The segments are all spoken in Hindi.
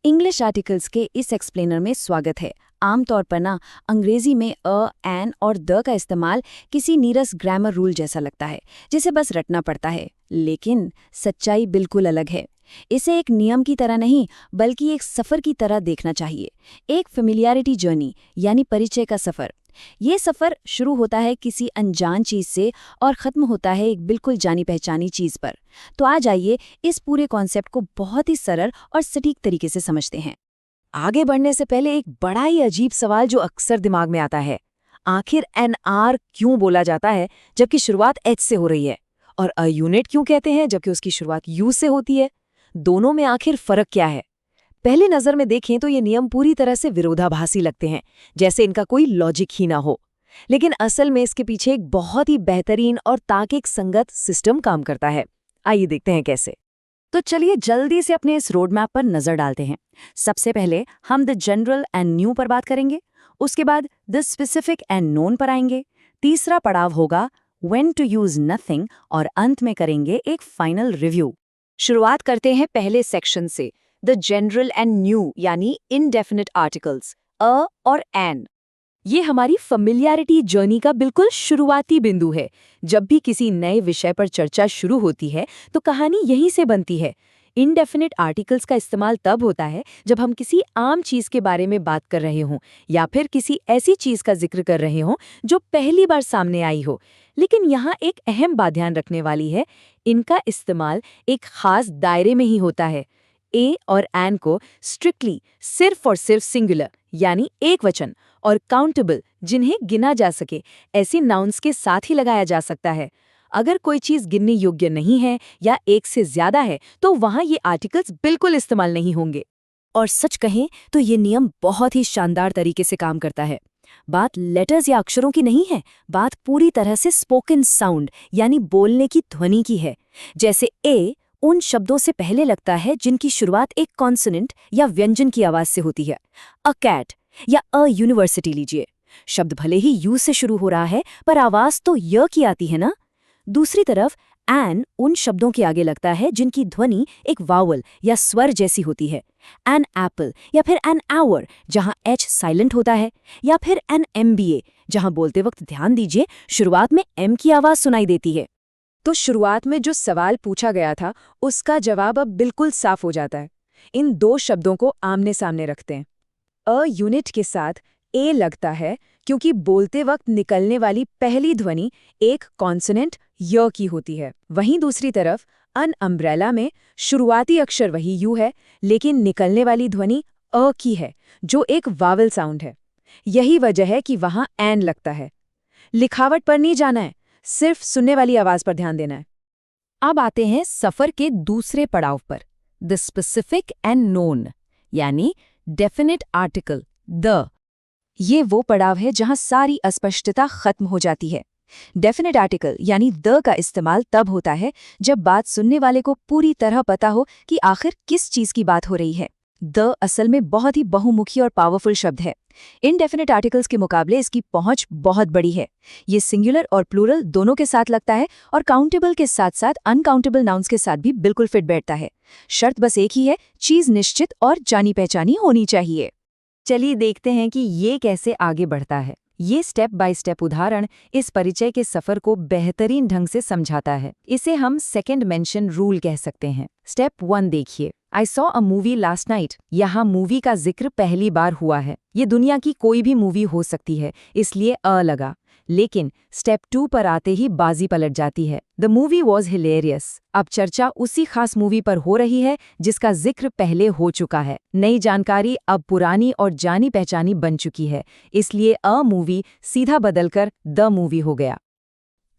इंग्लिश आर्टिकल्स के इस एक्सप्लेनर में स्वागत है। आमतौर पर अंग्रेजी में एन और द का इस्तेमाल किसी नीरस ग्रामर रूल जैसा लगता है जिसे बस रटना पड़ता है, लेकिन सच्चाई बिल्कुल अलग है। इसे एक नियम की तरह नहीं बल्कि एक सफ़र की तरह देखना चाहिए, एक फेमिलियरिटी जर्नी यानी परिचय का सफ़र। ये सफ़र शुरू होता है किसी अनजान चीज़ से और ख़त्म होता है एक बिल्कुल जानी पहचानी चीज़ पर। तो आ जाइए इस पूरे कॉन्सेप्ट को बहुत ही सरल और सटीक तरीके से समझते हैं। आगे बढ़ने से पहले एक बड़ा ही अजीब सवाल जो अक्सर दिमाग में आता है, आखिर NR क्यों बोला जाता है जबकि शुरुआत H से हो रही है, और अ यूनिट क्यों कहते हैं जबकि उसकी शुरुआत U से होती है। दोनों में आखिर फर्क क्या है? पहली नज़र में देखें तो ये नियम पूरी तरह से विरोधाभासी लगते हैं, जैसे इनका कोई लॉजिक ही ना हो। लेकिन असल में इसके पीछे एक बहुत ही बेहतरीन और तार्किक संगत सिस्टम काम करता है। आइए देखते हैं कैसे। तो चलिए जल्दी से अपने इस रोड मैप पर नजर डालते हैं। सबसे पहले हम द जनरल एंड न्यू पर बात करेंगे, उसके बाद द स्पेसिफिक एंड नोन पर आएंगे, तीसरा पड़ाव होगा व्हेन टू यूज नथिंग, और अंत में करेंगे एक फाइनल रिव्यू। शुरुआत करते हैं पहले सेक्शन से, द जनरल एंड न्यू यानी इनडेफिनिट आर्टिकल्स अ और एन। ये हमारी फेमिलियरिटी जर्नी का बिल्कुल शुरुआती बिंदु है। जब भी किसी नए विषय पर चर्चा शुरू होती है तो कहानी यहीं से बनती है। इनडेफिनिट आर्टिकल्स का इस्तेमाल तब होता है जब हम किसी आम चीज के बारे में बात कर रहे हों या फिर किसी ऐसी चीज का जिक्र कर रहे हों जो पहली बार सामने आई हो। लेकिन यहाँ एक अहम बात ध्यान रखने वाली है, इनका इस्तेमाल एक खास दायरे में ही होता है। ए और एन को स्ट्रिक्टली सिर्फ और सिर्फ सिंगुलर यानी एक वचन और काउंटेबल जिन्हें गिना जा सके ऐसी नाउन्स के साथ ही लगाया जा सकता है। अगर कोई चीज गिनने योग्य नहीं है या एक से ज्यादा है तो वहां ये आर्टिकल्स बिल्कुल इस्तेमाल नहीं होंगे। और सच कहें तो ये नियम बहुत ही शानदार तरीके से काम करता है। बात लेटर्स या अक्षरों की नहीं है, बात पूरी तरह से स्पोकन साउंड यानी बोलने की ध्वनि की है। जैसे ए उन शब्दों से पहले लगता है जिनकी शुरुआत एक कॉन्सोनेंट या व्यंजन की आवाज से होती है। अ कैट या अ यूनिवर्सिटी लीजिए, शब्द भले ही यू से शुरू हो रहा है पर आवाज तो य की आती है ना। दूसरी तरफ एन उन शब्दों के आगे लगता है जिनकी ध्वनि एक वावल या स्वर जैसी होती है। एन एप्पल या फिर एन आवर जहां एच साइलेंट होता है, या फिर एन MBA जहां बोलते वक्त ध्यान दीजिए शुरुआत में एम की आवाज सुनाई देती है। तो शुरुआत में जो सवाल पूछा गया था उसका जवाब अब बिल्कुल साफ हो जाता है। इन दो शब्दों को आमने सामने रखते हैं। अ यूनिट के साथ ए लगता है क्योंकि बोलते वक्त निकलने वाली पहली ध्वनि एक कॉन्सोनेंट य की होती है। वहीं दूसरी तरफ अन अम्ब्रेला में शुरुआती अक्षर वही यू है लेकिन निकलने वाली ध्वनि अ की है जो एक वावल साउंड है। यही वजह है कि वहां एन लगता है। लिखावट पर नहीं जाना है, सिर्फ सुनने वाली आवाज पर ध्यान देना है। अब आते हैं सफर के दूसरे पड़ाव पर, द स्पेसिफिक एंड नोन यानी डेफिनिट आर्टिकल द। ये वो पड़ाव है जहां सारी अस्पष्टता खत्म हो जाती है। डेफिनिट आर्टिकल यानी द का इस्तेमाल तब होता है जब बात सुनने वाले को पूरी तरह पता हो कि आखिर किस चीज की बात हो रही है। द असल में बहुत ही बहुमुखी और पावरफुल शब्द है। इनडेफिनिट आर्टिकल्स के मुकाबले इसकी पहुंच बहुत बड़ी है। ये सिंगुलर और प्लूरल दोनों के साथ लगता है और काउंटेबल के साथ साथ अनकाउंटेबल नाउन्स के साथ भी बिल्कुल फिट बैठता है। शर्त बस एक ही है, चीज निश्चित और जानी पहचानी होनी चाहिए। चलिए देखते हैं कि ये कैसे आगे बढ़ता है। ये स्टेप बाय स्टेप उदाहरण इस परिचय के सफर को बेहतरीन ढंग से समझाता है। इसे हम सेकंड मेंशन रूल कह सकते हैं। स्टेप 1 देखिए, I saw a movie last night. यहाँ मूवी का जिक्र पहली बार हुआ है। ये दुनिया की कोई भी मूवी हो सकती है, इसलिए अ लगा। लेकिन स्टेप 2 पर आते ही बाजी पलट जाती है। The movie was hilarious. अब चर्चा उसी खास मूवी पर हो रही है जिसका जिक्र पहले हो चुका है। नई जानकारी अब पुरानी और जानी पहचानी बन चुकी है, इसलिए अ मूवी सीधा बदलकर द मूवी हो गया।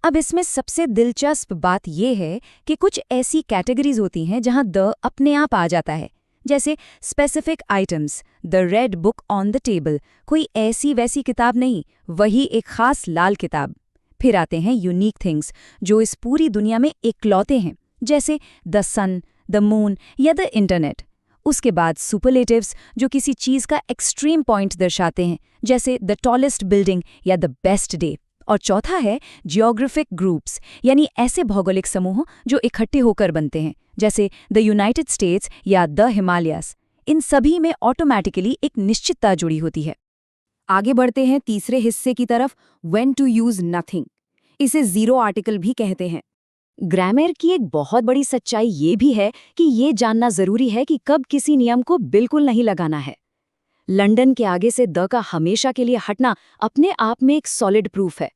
अब इसमें सबसे दिलचस्प बात यह है कि कुछ ऐसी कैटेगरीज होती हैं जहां द अपने आप आ जाता है, जैसे specific items, the red book on the table, कोई ऐसी वैसी किताब नहीं, वही एक खास लाल किताब। फिर आते हैं यूनिक थिंग्स जो इस पूरी दुनिया में इकलौते हैं, जैसे द सन, द मून या द इंटरनेट। उसके बाद सुपरलेटिव्स जो किसी चीज का एक्सट्रीम पॉइंट दर्शाते हैं, जैसे द टॉलेस्ट बिल्डिंग या द बेस्ट डे। और चौथा है जियोग्राफिक ग्रुप्स यानी ऐसे भौगोलिक समूह जो इकट्ठे होकर बनते हैं, जैसे द यूनाइटेड स्टेट्स या द हिमालयास। इन सभी में ऑटोमैटिकली एक निश्चितता जुड़ी होती है। आगे बढ़ते हैं तीसरे हिस्से की तरफ, व्हेन टू यूज नथिंग। इसे जीरो आर्टिकल भी कहते हैं। ग्रामर की एक बहुत बड़ी सच्चाई ये भी है कि ये जानना जरूरी है कि कब किसी नियम को बिल्कुल नहीं लगाना है। लंदन के आगे से द का हमेशा के लिए हटना अपने आप में एक सॉलिड प्रूफ है।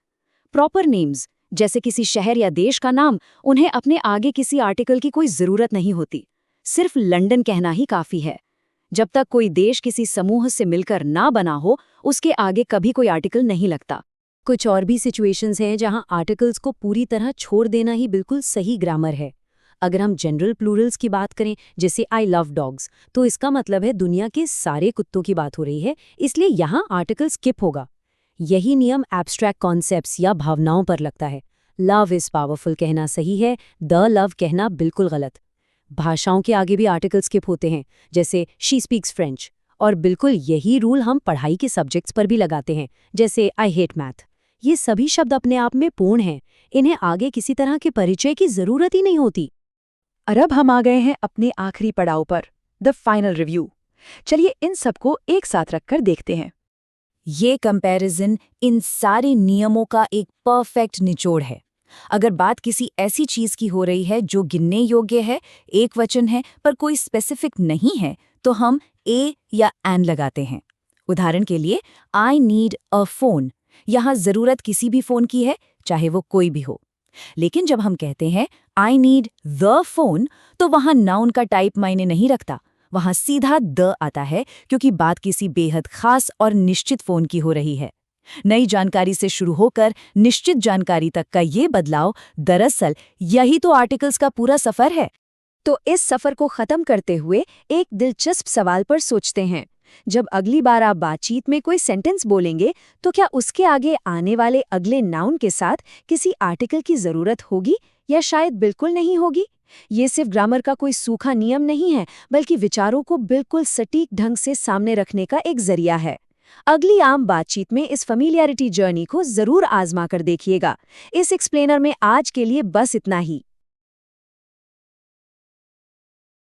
प्रॉपर नेम्स, जैसे किसी शहर या देश का नाम, उन्हें अपने आगे किसी आर्टिकल की कोई जरूरत नहीं होती। सिर्फ लंदन कहना ही काफी है। जब तक कोई देश किसी समूह से मिलकर ना बना हो, उसके आगे कभी कोई आर्टिकल नहीं लगता। कुछ और भी सिचुएशंस हैं जहां आर्टिकल्स को पूरी तरह छोड़ देना ही बिल्कुल सही ग्रामर है। अगर हम जनरल प्लूरल्स की बात करें, जैसे आई लव डॉग्स, तो इसका मतलब है दुनिया के सारे कुत्तों की बात हो रही है, इसलिए यहाँ आर्टिकल स्किप होगा। यही नियम एब्स्ट्रैक्ट कॉन्सेप्ट्स या भावनाओं पर लगता है। लव इज पावरफुल कहना सही है, द लव कहना बिल्कुल गलत। भाषाओं के आगे भी आर्टिकल स्किप होते हैं, जैसे शी स्पीक्स फ्रेंच, और बिल्कुल यही रूल हम पढ़ाई के सब्जेक्ट्स पर भी लगाते हैं, जैसे आई हेट मैथ। ये सभी शब्द अपने आप में पूर्ण हैं, इन्हें आगे किसी तरह के परिचय की जरूरत ही नहीं होती। और अब हम आ गए हैं अपने आखिरी पड़ाव पर, द फाइनल रिव्यू। चलिए इन सबको एक साथ रखकर देखते हैं। ये कंपैरिजन इन सारे नियमों का एक परफेक्ट निचोड़ है। अगर बात किसी ऐसी चीज की हो रही है जो गिनने योग्य है, एक वचन है, पर कोई स्पेसिफिक नहीं है, तो हम ए या एन लगाते हैं। उदाहरण के लिए, आई नीड अ फोन, यहाँ जरूरत किसी भी फोन की है, चाहे वो कोई भी हो। लेकिन जब हम कहते हैं आई नीड द फोन, तो वहां नाउन का टाइप मायने नहीं रखता, वहां सीधा द आता है, क्योंकि बात किसी बेहद खास और निश्चित फोन की हो रही है। नई जानकारी से शुरू होकर निश्चित जानकारी तक का ये बदलाव, दरअसल यही तो आर्टिकल्स का पूरा सफर है। तो इस सफर को खत्म करते हुए एक दिलचस्प सवाल पर सोचते हैं। जब अगली बार आप बातचीत में कोई सेंटेंस बोलेंगे, तो क्या उसके आगे आने वाले अगले नाउन के साथ किसी आर्टिकल की जरूरत होगी या शायद बिल्कुल नहीं होगी? ये सिर्फ ग्रामर का कोई सूखा नियम नहीं है, बल्कि विचारों को बिल्कुल सटीक ढंग से सामने रखने का एक जरिया है। अगली आम बातचीत में इस फेमिलियरिटी जर्नी को जरूर आजमा कर देखिएगा। इस एक्सप्लेनर में आज के लिए बस इतना ही।